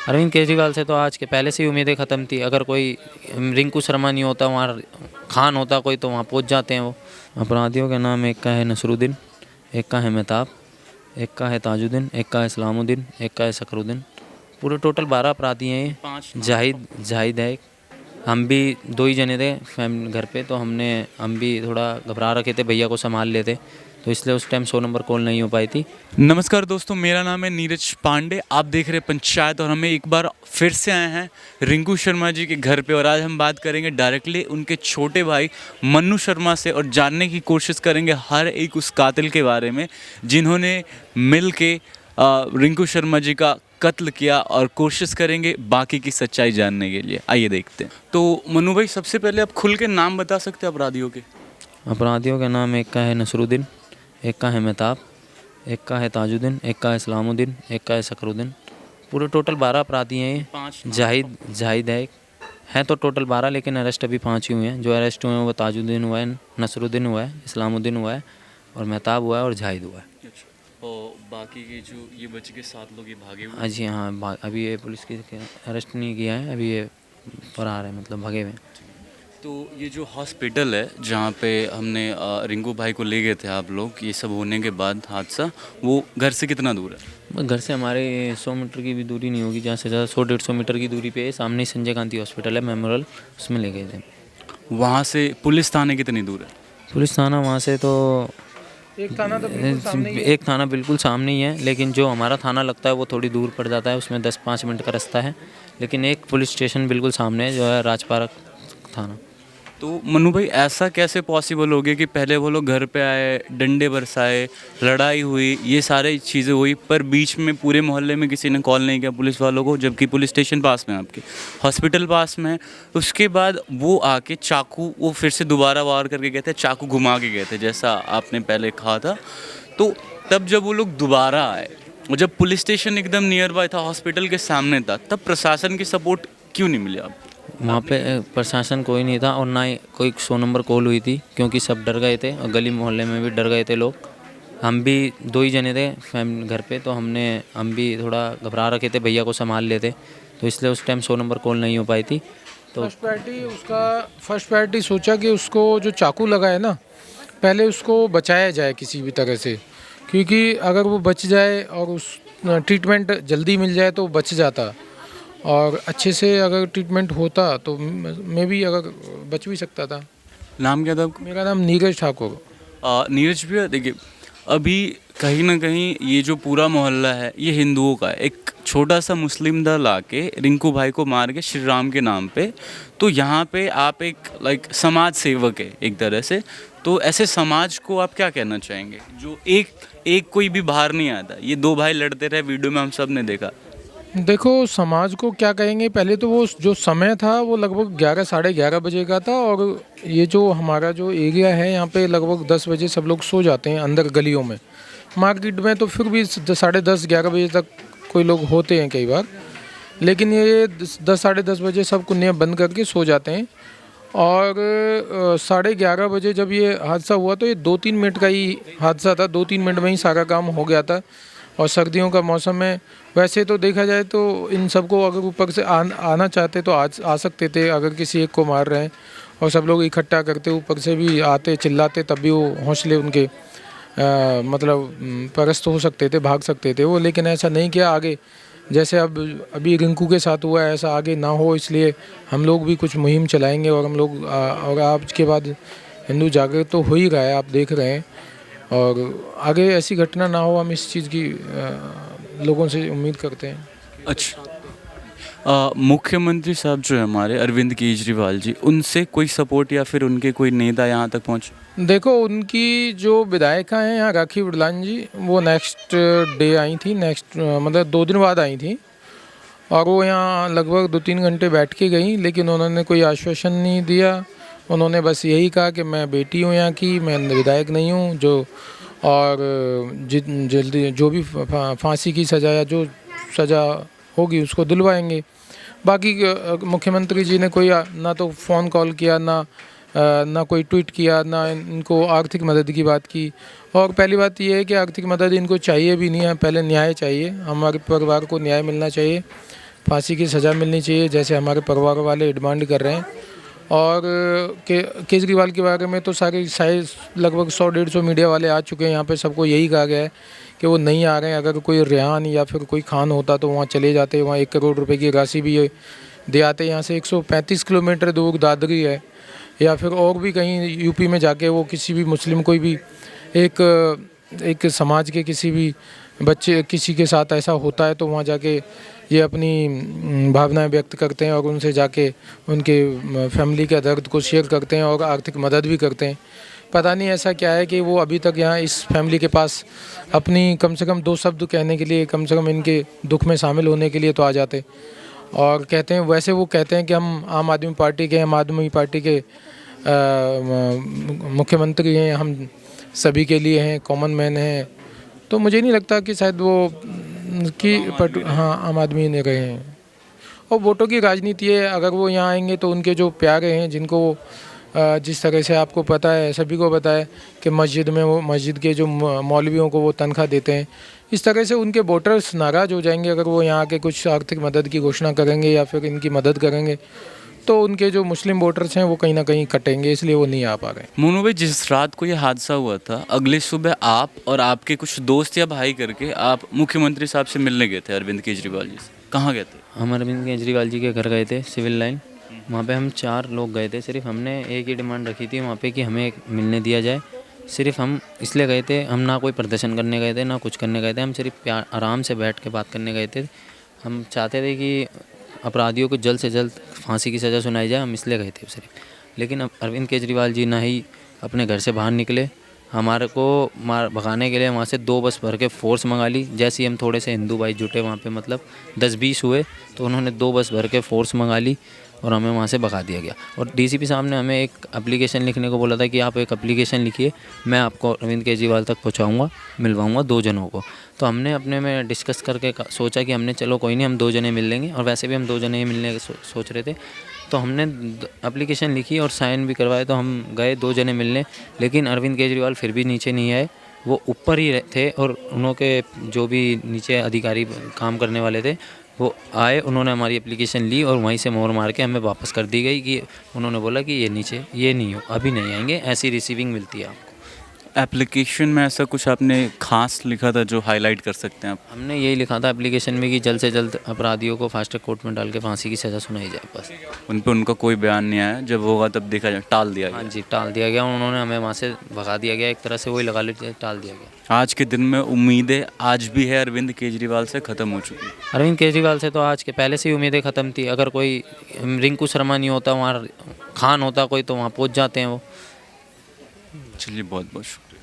अरविंद केजरीवाल से तो आज के पहले से ही उम्मीदें ख़त्म थी। अगर कोई रिंकू शर्मा नहीं होता, वहाँ खान होता कोई, तो वहाँ पहुँच जाते हैं वो। अपराधियों के नाम एक का है नसरुद्दीन, एक का है मेहताब, एक का है ताजुद्दीन, एक का है इस्लामुद्दीन, एक का है सकरुद्दीन। पूरे टोटल 12 अपराधी हैं ये। पाँच नाम। जाहिद जाहिद है एक। हम भी 2 ही जने थे फैमिली घर पे, तो हम भी थोड़ा घबरा रखे थे, भैया को संभाल लेते, तो इसलिए उस टाइम 100 नंबर कॉल नहीं हो पाई थी। नमस्कार दोस्तों, मेरा नाम है नीरज पांडे। आप देख रहे हैं पंचायत और हमें एक बार फिर से आए हैं रिंकू शर्मा जी के घर पे और आज हम बात करेंगे डायरेक्टली उनके छोटे भाई मन्नू शर्मा से और जानने की कोशिश करेंगे हर एक उस कातिल के बारे में जिन्होंने मिल के रिंकू शर्मा जी का कत्ल किया और कोशिश करेंगे बाकी की सच्चाई जानने के लिए। आइए देखते हैं। तो मन्नू भाई, सबसे पहले आप खुल के नाम बता सकते हैं अपराधियों के? अपराधियों के नाम एक का है नसरुद्दीन, एक का है मेहताब, एक का है ताजुद्दीन, एक का है इस्लामुद्दीन, एक का है सकरुद्दीन। पूरे टोटल 12 अपराधी हैं ये। पाँच नाम। जाहिद है एक। हैं तो टोटल 12, लेकिन अरेस्ट अभी 5 ही हुए हैं। जो अरेस्ट हुए हैं वो ताजुद्दीन हुआ है, नसरुद्दीन हुआ है, इस्लामुद्दीन हुआ है और मेहताब हुआ है और जाहिद हुआ है। अच्छा, और बाकी के जो ये बच के 7 लोग ये भागे हुए? हाँ जी, हाँ, अभी ये पुलिस की अरेस्ट नहीं किया है, अभी ये फरार है, मतलब भगे हुए हैं। तो ये जो हॉस्पिटल है जहाँ पे हमने रिंकू भाई को ले गए थे आप लोग, ये सब होने के बाद हादसा, वो घर से कितना दूर है? बस घर से हमारे 100 मीटर की भी दूरी नहीं होगी, ज़्यादा से ज़्यादा 100-150 मीटर की दूरी पे है। सामने ही संजय गांधी हॉस्पिटल है, मेमोरियल, उसमें ले गए थे। वहाँ से पुलिस थाने कितनी दूर है? पुलिस थाना वहाँ से तो एक थाना तो बिल्कुल सामने ही है। एक थाना बिल्कुल सामने ही है, लेकिन जो हमारा थाना लगता है वो थोड़ी दूर पड़ जाता है, उसमें 10-5 मिनट का रास्ता है। लेकिन एक पुलिस स्टेशन बिल्कुल सामने है, जो है राजपारक थाना। तो मनु भाई, ऐसा कैसे पॉसिबल हो गया कि पहले वो लोग घर पे आए, डंडे बरसाए, लड़ाई हुई, ये सारी चीज़ें हुई, पर बीच में पूरे मोहल्ले में किसी ने कॉल नहीं किया पुलिस वालों को, जबकि पुलिस स्टेशन पास में है आपके, हॉस्पिटल पास में है। उसके बाद वो आके चाकू, वो फिर से दोबारा वार करके गए थे, चाकू घुमा के गए थे जैसा आपने पहले कहा था। तो तब जब वो लोग दोबारा आए और जब पुलिस स्टेशन एकदम नियर बाय था, हॉस्पिटल के सामने था, तब प्रशासन की सपोर्ट क्यों नहीं मिली आपको? वहाँ पे प्रशासन कोई नहीं था और ना ही कोई 100 नंबर कॉल हुई थी, क्योंकि सब डर गए थे और गली मोहल्ले में भी डर गए थे लोग। हम भी 2 ही जने थे फैमिली घर पे, तो हम भी थोड़ा घबरा रखे थे, भैया को संभाल लेते, तो इसलिए उस टाइम 100 नंबर कॉल नहीं हो पाई थी। तो फर्स्ट प्रायोरिटी सोचा कि उसको जो चाकू लगा है ना, पहले उसको बचाया जाए किसी भी तरह से, क्योंकि अगर वो बच जाए और उस ट्रीटमेंट जल्दी मिल जाए तो वो बच जाता, और अच्छे से अगर ट्रीटमेंट होता तो मैं भी अगर बच भी सकता था। नाम क्या था आपका? मेरा नाम नीरज ठाकुर। नीरज भैया, देखिए, अभी कहीं ना कहीं ये जो पूरा मोहल्ला है ये हिंदुओं का है। एक छोटा सा मुस्लिम दल आके रिंकू भाई को मार के श्री राम के नाम पे, तो यहाँ पे आप एक समाज सेवक है एक तरह से, तो ऐसे समाज को आप क्या कहना चाहेंगे जो एक एक कोई भी बाहर नहीं आता? ये 2 भाई लड़ते रहे, वीडियो में हम सब ने देखा। देखो, समाज को क्या कहेंगे, पहले तो वो जो समय था वो लगभग 11 साढ़े 11 बजे का था, और ये जो हमारा जो एरिया है यहाँ पे लगभग 10 बजे सब लोग सो जाते हैं अंदर गलियों में। मार्केट में तो फिर भी साढ़े 10-11 बजे तक कोई लोग होते हैं कई बार, लेकिन ये 10 साढ़े 10 बजे सब कुन्नियाँ बंद करके सो जाते हैं। और साढ़े 11 बजे जब ये हादसा हुआ तो ये 2-3 मिनट का ही हादसा था, 2-3 मिनट में ही सारा काम हो गया था। और सर्दियों का मौसम है, वैसे तो देखा जाए तो इन सबको अगर ऊपर से आना चाहते तो आ सकते थे, अगर किसी एक को मार रहे हैं और सब लोग इकट्ठा करते ऊपर से भी आते चिल्लाते, तब भी वो हौसले उनके पस्त हो सकते थे, भाग सकते थे वो, लेकिन ऐसा नहीं किया। आगे जैसे अब अभी रिंकू के साथ हुआ है, ऐसा आगे ना हो, इसलिए हम लोग भी कुछ मुहिम चलाएंगे। और हम लोग और आज के बाद हिंदू जागृत तो हो ही रहा है, आप देख रहे हैं, और आगे ऐसी घटना ना हो, हम इस चीज़ की लोगों से उम्मीद करते हैं। अच्छा, मुख्यमंत्री साहब जो है हमारे अरविंद केजरीवाल जी, उनसे कोई सपोर्ट या फिर उनके कोई नेता यहाँ तक पहुँचे? देखो, उनकी जो विधायिका हैं यहाँ, राखी बिरलान जी, वो नेक्स्ट डे आई थी, मतलब 2 दिन बाद आई थी, और वो यहाँ लगभग 2-3 घंटे बैठ के गई, लेकिन उन्होंने कोई आश्वासन नहीं दिया। उन्होंने बस यही कहा कि मैं बेटी हूँ यहाँ की, मैं विधायक नहीं हूँ, और जल्दी जो भी फांसी की सज़ा या जो सज़ा होगी उसको दिलवाएंगे। बाकी मुख्यमंत्री जी ने कोई ना तो फ़ोन कॉल किया, ना कोई ट्वीट किया, ना इनको आर्थिक मदद की बात की। और पहली बात ये है कि आर्थिक मदद इनको चाहिए भी नहीं है, पहले न्याय चाहिए, हमारे परिवार को न्याय मिलना चाहिए। फांसी की सज़ा मिलनी चाहिए जैसे हमारे परिवार वाले डिमांड कर रहे हैं। और केजरीवाल के बारे में तो सारे शायद लगभग 100-150 मीडिया वाले आ चुके हैं यहाँ पे, सबको यही कहा गया है कि वो नहीं आ रहे हैं। अगर कोई रेहान या फिर कोई खान होता तो वहाँ चले जाते, वहाँ 1 करोड़ रुपए की राशि भी दे आते। यहाँ से 135 किलोमीटर दूर दादरी है, या फिर और भी कहीं यूपी में जाके वो किसी भी मुस्लिम कोई भी एक समाज के किसी भी बच्चे किसी के साथ ऐसा होता है तो वहाँ जाके ये अपनी भावनाएं व्यक्त करते हैं और उनसे जाके उनके फैमिली के दर्द को शेयर करते हैं और आर्थिक मदद भी करते हैं। पता नहीं ऐसा क्या है कि वो अभी तक यहाँ इस फैमिली के पास अपनी कम से कम 2 शब्द कहने के लिए, कम से कम इनके दुख में शामिल होने के लिए तो आ जाते। और कहते हैं, वैसे वो कहते हैं कि हम आम आदमी पार्टी के मुख्यमंत्री हैं, हम सभी के लिए हैं, कॉमन मैन हैं। तो मुझे नहीं लगता कि शायद वो हाँ आम आदमी ने रहे हैं। और वोटों की राजनीति है, अगर वो यहाँ आएंगे तो उनके जो प्यारे हैं जिनको जिस तरह से आपको पता है, सभी को पता है कि मस्जिद में वो मस्जिद के जो मौलवियों को वो तनख्वाह देते हैं, इस तरह से उनके वोटर्स नाराज़ हो जाएंगे अगर वो यहाँ के कुछ आर्थिक मदद की घोषणा करेंगे या फिर इनकी मदद करेंगे। तो उनके जो मुस्लिम वोटर्स हैं वो कहीं ना कहीं कटेंगे, इसलिए वो नहीं आ पा रहे हैं। मोनू भाई, जिस रात को ये हादसा हुआ था, अगले सुबह आप और आपके कुछ दोस्त या भाई करके आप मुख्यमंत्री साहब से मिलने गए थे, अरविंद केजरीवाल जी से। कहाँ गए थे? हम अरविंद केजरीवाल जी के घर गए थे, सिविल लाइन। वहाँ पे हम 4 लोग गए थे। सिर्फ हमने एक ही डिमांड रखी थी वहाँ पे कि हमें मिलने दिया जाए। सिर्फ हम इसलिए गए थे, हम ना कोई प्रदर्शन करने गए थे ना कुछ करने गए थे, हम सिर्फ प्यार आराम से बैठ के बात करने गए थे। हम चाहते थे कि अपराधियों को जल्द से जल्द फांसी की सज़ा सुनाई जाए, हम इसलिए गए थे सिर्फ। लेकिन अब अरविंद केजरीवाल जी ना ही अपने घर से बाहर निकले, हमारे को भगाने के लिए वहाँ से 2 बस भर के फोर्स मंगा ली। जैसे ही हम थोड़े से हिंदू भाई जुटे वहाँ पे, मतलब 10-20 हुए, तो उन्होंने 2 बस भर के फोर्स मंगा ली और हमें वहाँ से भगा दिया गया। और डीसीपी साहब ने हमें एक एप्लीकेशन लिखने को बोला था कि आप एक एप्लीकेशन लिखिए, मैं आपको अरविंद केजरीवाल तक पहुँचाऊँगा, मिलवाऊँगा 2 जनों को। तो हमने अपने में डिस्कस करके सोचा कि हमने चलो कोई नहीं, हम 2 जने मिल लेंगे। और वैसे भी हम 2 जने ही मिलने सोच रहे थे। तो हमने एप्लीकेशन लिखी और साइन भी करवाए। तो हम गए 2 जने मिलने, लेकिन अरविंद केजरीवाल फिर भी नीचे नहीं आए, वो ऊपर ही थे। और उनके जो भी नीचे अधिकारी काम करने वाले थे वो आए, उन्होंने हमारी एप्लीकेशन ली और वहीं से मोहर मार के हमें वापस कर दी गई कि उन्होंने बोला कि ये नीचे ये नहीं हो, अभी नहीं आएंगे, ऐसी रिसीविंग मिलती है आपको। एप्लीकेशन में ऐसा कुछ आपने खास लिखा था जो हाईलाइट कर सकते हैं आप? हमने यही लिखा था एप्लीकेशन में कि जल्द से जल्द अपराधियों को फास्ट ट्रैक कोर्ट में डाल के फांसी की सज़ा सुनाई जाए, बस। उन पे उनका कोई बयान नहीं आया, जब होगा तब देखा जाए, टाल दिया हाँ गया। जी, टाल दिया गया। उन्होंने हमें वहाँ से भगा दिया गया, एक तरह से वही लगा लीजिए, टाल दिया गया। आज के दिन में उम्मीदें आज भी है अरविंद केजरीवाल से ख़त्म हो चुकी है। अरविंद केजरीवाल से तो आज के पहले से ही उम्मीदें ख़त्म थी। अगर कोई रिंकू शर्मा नहीं होता, वहाँ खान होता कोई, तो वहाँ पहुँच जाते हैं वो। चलिए, बहुत बहुत शुक्रिया।